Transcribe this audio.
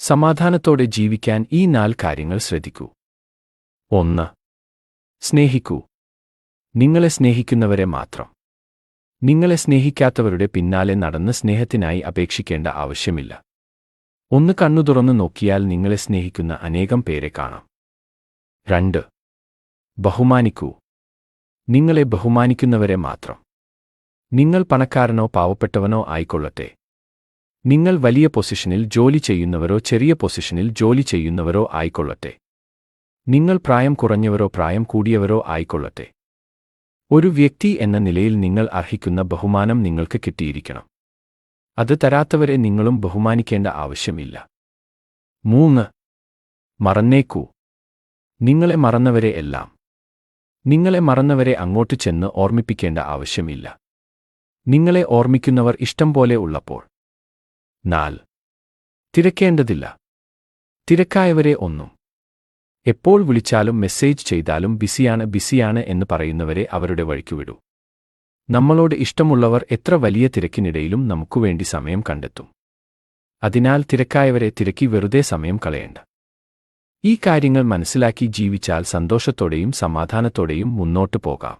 സമാധാനത്തോടെ ജീവിക്കാൻ ഈ 4 കാര്യങ്ങൾ ശ്രദ്ധിക്കൂ. 1. സ്നേഹിക്കൂ. നിങ്ങളെ സ്നേഹിക്കുന്നവരെ മാത്രം. നിങ്ങളെ സ്നേഹിക്കാത്തവരുടെ പിന്നാലെ നടന്ന് സ്നേഹത്തിനായി അപേക്ഷിക്കേണ്ട ആവശ്യമില്ല. ഒന്ന് കണ്ണു തുറന്നു നോക്കിയാൽ നിങ്ങളെ സ്നേഹിക്കുന്ന അനേകം പേരെ കാണാം. 2. ബഹുമാനിക്കൂ. നിങ്ങളെ ബഹുമാനിക്കുന്നവരെ മാത്രം. നിങ്ങൾ പണക്കാരനോ പാവപ്പെട്ടവനോ ആയിക്കൊള്ളട്ടെ. നിങ്ങൾ വലിയ പൊസിഷനിൽ ജോലി ചെയ്യുന്നവരോ ചെറിയ പൊസിഷനിൽ ജോലി ചെയ്യുന്നവരോ ആയിക്കൊള്ളട്ടെ. നിങ്ങൾ പ്രായം കുറഞ്ഞവരോ പ്രായം കൂടിയവരോ ആയിക്കൊള്ളട്ടെ. ഒരു വ്യക്തി എന്ന നിലയിൽ നിങ്ങൾ അർഹിക്കുന്ന ബഹുമാനം നിങ്ങൾക്ക് കിട്ടിയിരിക്കണം. അത് തരാത്തവരെ നിങ്ങളും ബഹുമാനിക്കേണ്ട ആവശ്യമില്ല. 3. മറന്നേക്കൂ. നിങ്ങളെ മറന്നവരെ എല്ലാം. നിങ്ങളെ മറന്നവരെ അങ്ങോട്ട് ചെന്ന് ഓർമ്മിപ്പിക്കേണ്ട ആവശ്യമില്ല. നിങ്ങളെ ഓർമ്മിക്കുന്നവർ ഇഷ്ടം പോലെ ഉള്ളപ്പോൾ. 4. തിരക്കേണ്ടതില്ല. തിരക്കായവരെ ഒന്നും. എപ്പോൾ വിളിച്ചാലും മെസ്സേജ് ചെയ്താലും ബിസിയാണ് എന്ന് പറയുന്നവരെ അവരുടെ വഴിക്കുവിടൂ. നമ്മളോട് ഇഷ്ടമുള്ളവർ എത്ര വലിയ തിരക്കിനിടയിലും നമുക്കുവേണ്ടി സമയം കണ്ടെത്തും. അതിനാൽ തിരക്കായവരെ തിരക്കി വെറുതെ സമയം കളയേണ്ട. ഈ കാര്യങ്ങൾ മനസ്സിലാക്കി ജീവിച്ചാൽ സന്തോഷത്തോടെയും സമാധാനത്തോടെയും മുന്നോട്ട് പോകാം.